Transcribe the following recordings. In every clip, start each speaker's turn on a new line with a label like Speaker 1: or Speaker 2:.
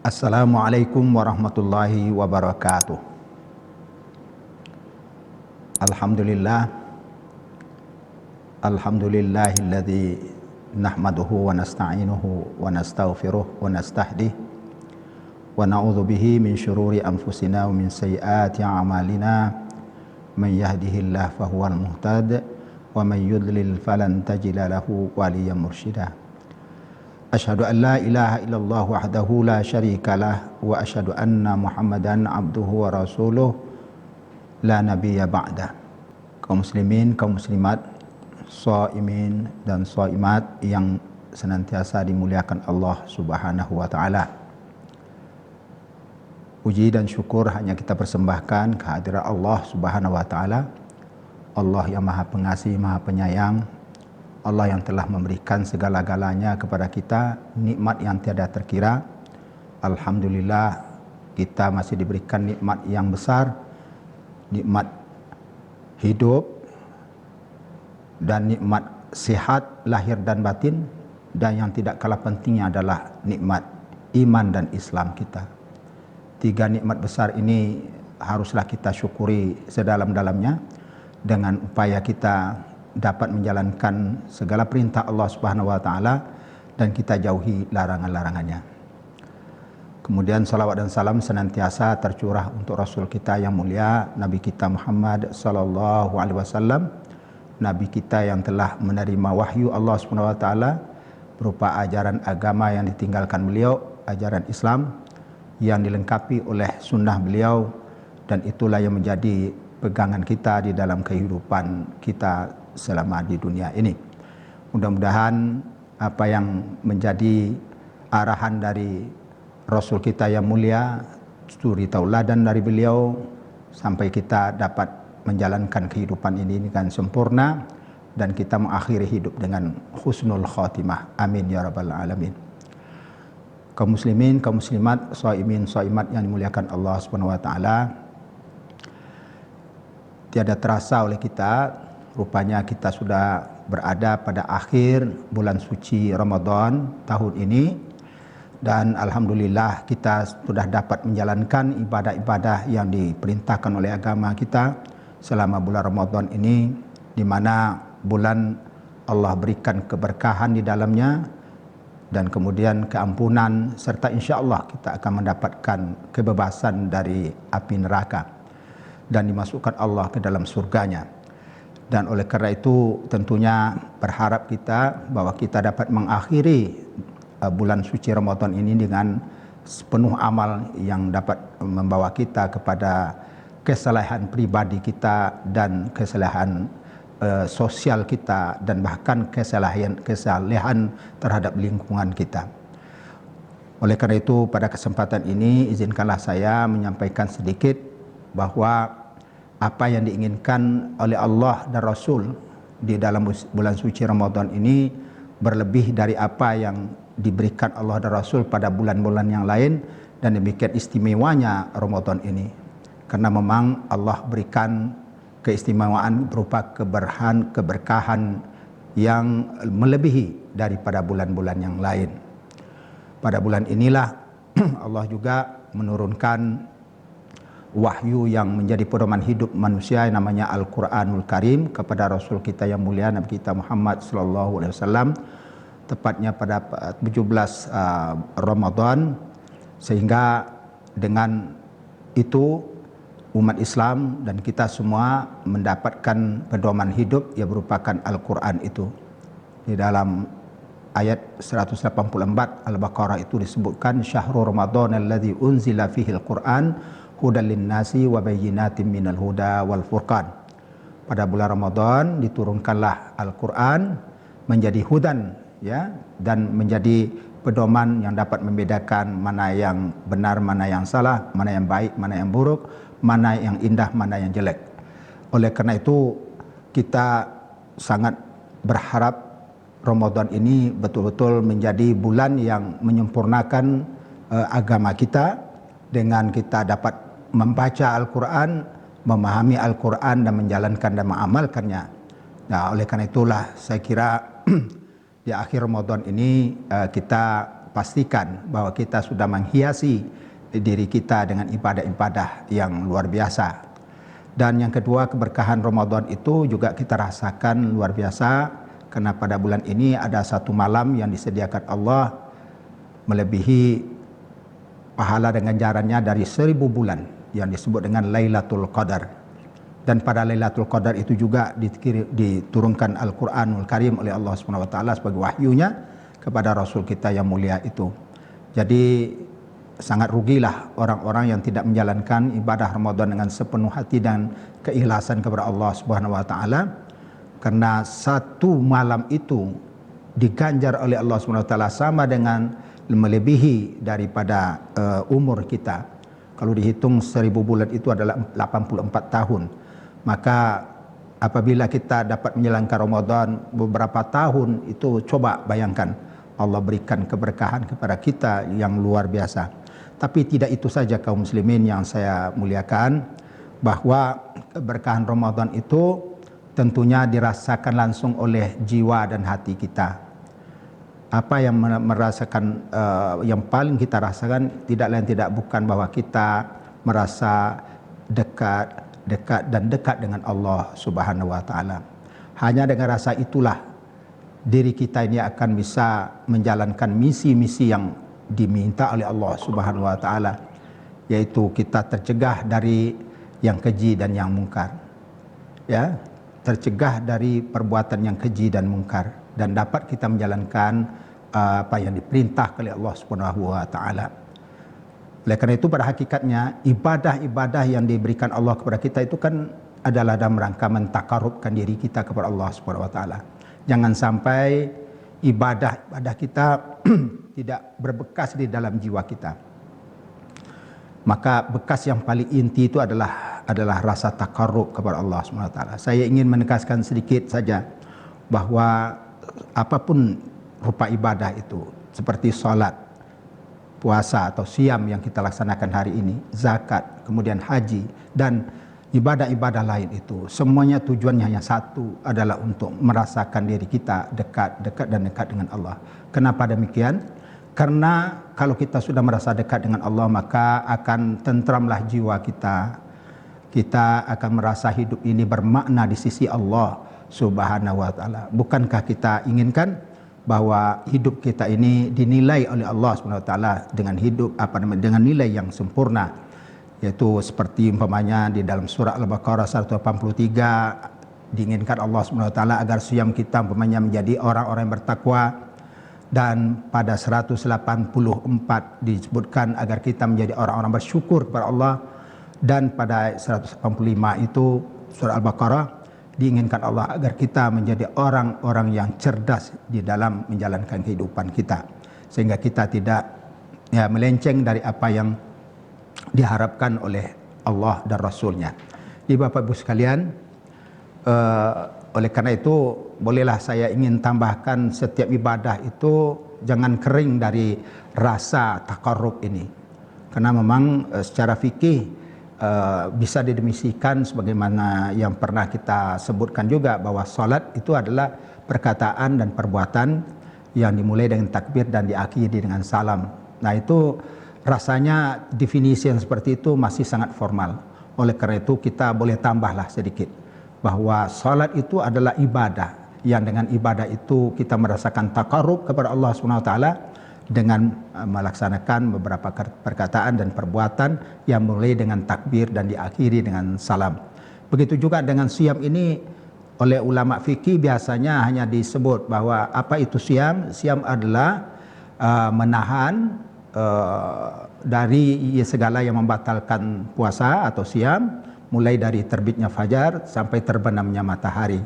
Speaker 1: Assalamualaikum warahmatullahi wabarakatuh. Alhamdulillah, alhamdulillahilladzi nahmaduhu wa nasta'inuhu wa nastaghfiruh wa nastahdih wa na'udzu bihi min syururi anfusina wa min sayyiati a'malina. Man yahdihillahu fahuwal muhtad wa man yudlil falan tajida lahu waliyyan mursyida. Asyhadu an la ilaha illallah wahdahu la syarikalah wa asyhadu anna Muhammadan abduhu wa rasuluh la nabiyya ba'da. Kaum muslimin, kaum muslimat, shaimin dan shaimat yang senantiasa dimuliakan Allah Subhanahu wa taala. Puji dan syukur hanya kita persembahkan kehadirat Allah Subhanahu wa taala. Allah yang Maha Pengasih, Maha Penyayang, Allah yang telah memberikan segala-galanya kepada kita, nikmat yang tiada terkira. Alhamdulillah, kita masih diberikan nikmat yang besar, nikmat hidup dan nikmat sehat lahir dan batin, dan yang tidak kalah pentingnya adalah nikmat iman dan Islam kita. Tiga nikmat besar ini haruslah kita syukuri sedalam-dalamnya dengan upaya kita dapat menjalankan segala perintah Allah Subhanahu wa taala dan kita jauhi larangan-larangannya. Kemudian salawat dan salam senantiasa tercurah untuk Rasul kita yang mulia, Nabi kita Muhammad sallallahu alaihi wasallam, Nabi kita yang telah menerima wahyu Allah Subhanahu wa taala berupa ajaran agama yang ditinggalkan beliau, ajaran Islam yang dilengkapi oleh sunnah beliau, dan itulah yang menjadi pegangan kita di dalam kehidupan kita selama di dunia ini. Mudah-mudahan apa yang menjadi arahan dari Rasul kita yang mulia, suri tauladan dari beliau, sampai kita dapat menjalankan kehidupan ini dengan sempurna dan kita mengakhiri hidup dengan husnul khatimah. Amin ya rabbal alamin. Kaum muslimin, kaum muslimat, shaimin, shaimat yang dimuliakan Allah Subhanahu wa taala, tiada terasa oleh kita, rupanya kita sudah berada pada akhir bulan suci Ramadan tahun ini, dan alhamdulillah kita sudah dapat menjalankan ibadah-ibadah yang diperintahkan oleh agama kita selama bulan Ramadan ini, di mana bulan Allah berikan keberkahan di dalamnya dan kemudian keampunan, serta insya Allah kita akan mendapatkan kebebasan dari api neraka dan dimasukkan Allah ke dalam surganya. Dan oleh karena itu tentunya berharap kita bahwa kita dapat mengakhiri bulan suci Ramadan ini dengan sepenuh amal yang dapat membawa kita kepada kesalehan pribadi kita dan kesalehan sosial kita, dan bahkan kesalehan terhadap lingkungan kita. Oleh karena itu pada kesempatan ini izinkanlah saya menyampaikan sedikit bahwa apa yang diinginkan oleh Allah dan Rasul di dalam bulan suci Ramadan ini berlebih dari apa yang diberikan Allah dan Rasul pada bulan-bulan yang lain, dan demikian istimewanya Ramadan ini. Karena memang Allah berikan keistimewaan berupa keberkahan yang melebihi daripada bulan-bulan yang lain. Pada bulan inilah Allah juga menurunkan wahyu yang menjadi pedoman hidup manusia yang namanya Al-Quranul Karim kepada Rasul kita yang mulia, Nabi kita Muhammad sallallahu alaihi wasallam, tepatnya pada 17 Ramadan, sehingga dengan itu umat Islam dan kita semua mendapatkan pedoman hidup yang merupakan Al-Quran itu. Di dalam ayat 184 Al-Baqarah itu disebutkan, Syahrul Ramadan alladzi unzila fihil Quran hudan linnasi wa bayyinatin minal huda wal furqan. Pada bulan Ramadan diturunkanlah Al-Quran menjadi hudan, ya, dan menjadi pedoman yang dapat membedakan mana yang benar, mana yang salah, mana yang baik, mana yang buruk, mana yang indah, mana yang jelek. Oleh karena itu kita sangat berharap Ramadan ini betul-betul menjadi bulan yang menyempurnakan agama kita, dengan kita dapat membaca Al-Quran, memahami Al-Quran dan menjalankan dan mengamalkannya. Nah, oleh karena itulah saya kira di akhir Ramadan ini kita pastikan bahwa kita sudah menghiasi diri kita dengan ibadah-ibadah yang luar biasa. Dan yang kedua, keberkahan Ramadan itu juga kita rasakan luar biasa, karena pada bulan ini ada satu malam yang disediakan Allah melebihi pahala dengan ganjarannya dari 1000 bulan, yang disebut dengan Lailatul Qadar. Dan pada Lailatul Qadar itu juga diturunkan Al-Quranul Karim oleh Allah SWT sebagai wahyunya kepada Rasul kita yang mulia itu. Jadi sangat rugilah orang-orang yang tidak menjalankan ibadah Ramadan dengan sepenuh hati dan keikhlasan kepada Allah Subhanahu wa taala, karena satu malam itu diganjar oleh Allah Subhanahu wa taala sama dengan melebihi daripada umur kita. Kalau dihitung 1000 bulan itu adalah 84 tahun. Maka apabila kita dapat menjalankan Ramadan beberapa tahun itu, coba bayangkan Allah berikan keberkahan kepada kita yang luar biasa. Tapi tidak itu saja kaum muslimin yang saya muliakan, bahwa keberkahan Ramadan itu tentunya dirasakan langsung oleh jiwa dan hati kita. Apa yang merasakan, yang paling kita rasakan tidak lain tidak bukan bahwa kita merasa dekat dengan Allah Subhanahu wa taala. Hanya dengan rasa itulah diri kita ini akan bisa menjalankan misi-misi yang diminta oleh Allah Subhanahu wa taala, yaitu kita tercegah dari yang keji dan yang mungkar. Ya, tercegah dari perbuatan yang keji dan mungkar, dan dapat kita menjalankan apa yang diperintah oleh Allah Subhanahu wa taala. Oleh karena itu pada hakikatnya ibadah-ibadah yang diberikan Allah kepada kita itu kan adalah dalam rangka mentakarubkan diri kita kepada Allah Subhanahu wa taala. Jangan sampai ibadah kita tidak berbekas di dalam jiwa kita. Maka bekas yang paling inti itu adalah rasa takarub kepada Allah Subhanahu wa taala. Saya ingin menegaskan sedikit saja bahwa apapun rupa ibadah itu, seperti salat, puasa atau siam yang kita laksanakan hari ini, zakat, kemudian haji dan ibadah-ibadah lain itu, semuanya tujuannya hanya satu, adalah untuk merasakan diri kita dekat dengan Allah. Kenapa demikian? Karena kalau kita sudah merasa dekat dengan Allah, maka akan tentramlah jiwa kita. Kita akan merasa hidup ini bermakna di sisi Allah Subhanahu wa taala. Bukankah kita inginkan bahwa hidup kita ini dinilai oleh Allah Subhanahu wa taala dengan dengan nilai yang sempurna, yaitu seperti umpamanya di dalam surah Al-Baqarah 183 diinginkan Allah Subhanahu wa taala agar siam kita umpamanya menjadi orang-orang yang bertakwa, dan pada 184 disebutkan agar kita menjadi orang-orang bersyukur kepada Allah, dan pada 185 itu surah Al-Baqarah diinginkan Allah agar kita menjadi orang-orang yang cerdas di dalam menjalankan kehidupan kita, sehingga kita tidak melenceng dari apa yang diharapkan oleh Allah dan Rasulnya. Di Bapak Ibu sekalian, oleh karena itu bolehlah saya ingin tambahkan, setiap ibadah itu jangan kering dari rasa takarrub ini, karena memang secara fikih bisa didefinisikan sebagaimana yang pernah kita sebutkan juga, bahwa salat itu adalah perkataan dan perbuatan yang dimulai dengan takbir dan diakhiri dengan salam. Nah, itu rasanya definisi yang seperti itu masih sangat formal. Oleh karena itu kita boleh tambahlah sedikit bahwa salat itu adalah ibadah, yang dengan ibadah itu kita merasakan takarrub kepada Allah Subhanahu wa taala dengan melaksanakan beberapa perkataan dan perbuatan yang mulai dengan takbir dan diakhiri dengan salam. Begitu juga dengan siam ini, oleh ulama fikih biasanya hanya disebut bahwa apa itu siam? Siam adalah menahan dari segala yang membatalkan puasa atau siam, mulai dari terbitnya fajar sampai terbenamnya matahari.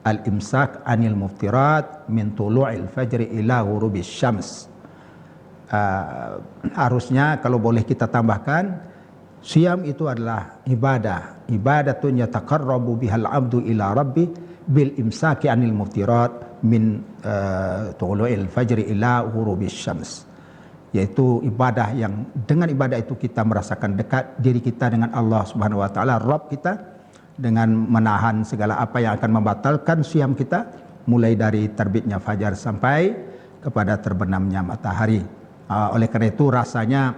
Speaker 1: Al-imsak anil muftirat min tulu'il fajri ila ghurubis syams. Harusnya kalau boleh kita tambahkan, siam itu adalah ibadatun yataqarrabu bihal abdu ila rabbi bil imsaki anil muftirat min tulu'il fajri ila ghurubis syams, yaitu ibadah yang dengan ibadah itu kita merasakan dekat diri kita dengan Allah Subhanahu wa taala, Rabb kita, dengan menahan segala apa yang akan membatalkan siam kita, mulai dari terbitnya fajar sampai kepada terbenamnya matahari. Oleh karena itu rasanya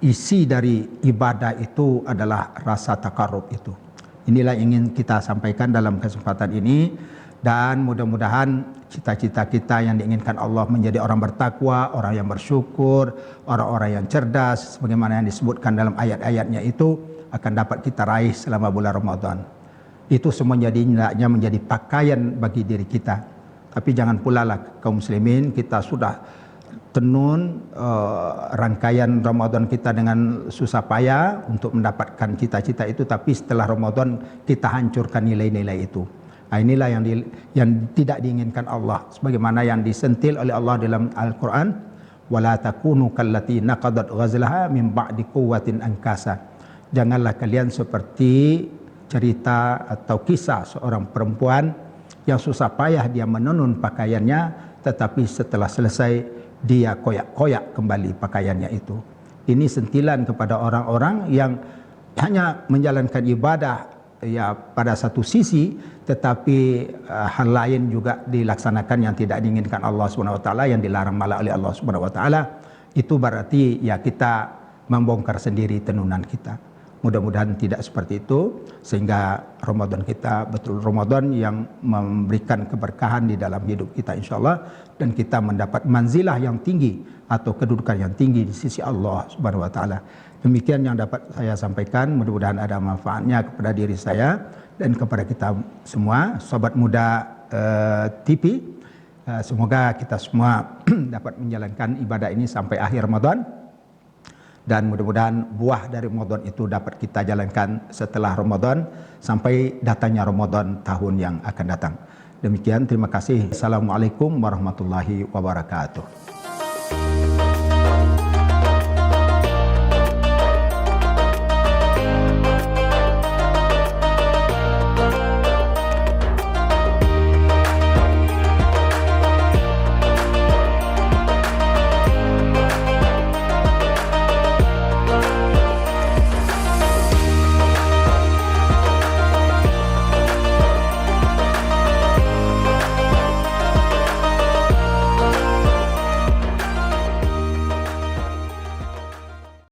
Speaker 1: isi dari ibadah itu adalah rasa takarrub itu. Inilah yang ingin kita sampaikan dalam kesempatan ini, dan mudah-mudahan cita-cita kita yang diinginkan Allah menjadi orang bertakwa, orang yang bersyukur, orang-orang yang cerdas sebagaimana yang disebutkan dalam ayat-ayatnya itu akan dapat kita raih selama bulan Ramadan. Itu semua hendaknya menjadi pakaian bagi diri kita. Tapi jangan pula lah kaum muslimin kita sudah tenun rangkaian Ramadan kita dengan susah payah untuk mendapatkan cita-cita itu, tapi setelah Ramadan kita hancurkan nilai-nilai itu. Inilah yang tidak diinginkan Allah, sebagaimana yang disentil oleh Allah dalam Al-Quran, wala takunu kallati naqadat ghazlaha min ba'di quwwatin ankasa. Janganlah kalian seperti cerita atau kisah seorang perempuan yang susah payah dia menenun pakaiannya, tetapi setelah selesai dia koyak-koyak kembali pakaiannya itu. Ini sentilan kepada orang-orang yang hanya menjalankan ibadah ya pada satu sisi, tetapi hal lain juga dilaksanakan yang tidak diinginkan Allah Subhanahu wa taala, yang dilarang malah oleh Allah Subhanahu wa taala. Itu berarti ya kita membongkar sendiri tenunan kita. Mudah-mudahan tidak seperti itu, sehingga Ramadan kita betul Ramadan yang memberikan keberkahan di dalam hidup kita insyaallah, dan kita mendapat manzilah yang tinggi atau kedudukan yang tinggi di sisi Allah Subhanahu wa taala. Demikian yang dapat saya sampaikan, mudah-mudahan ada manfaatnya kepada diri saya dan kepada kita semua, sobat muda TV. Semoga kita semua dapat menjalankan ibadah ini sampai akhir Ramadan. Dan mudah-mudahan buah dari Ramadan itu dapat kita jalankan setelah Ramadan sampai datangnya Ramadan tahun yang akan datang. Demikian, terima kasih. Assalamualaikum warahmatullahi wabarakatuh.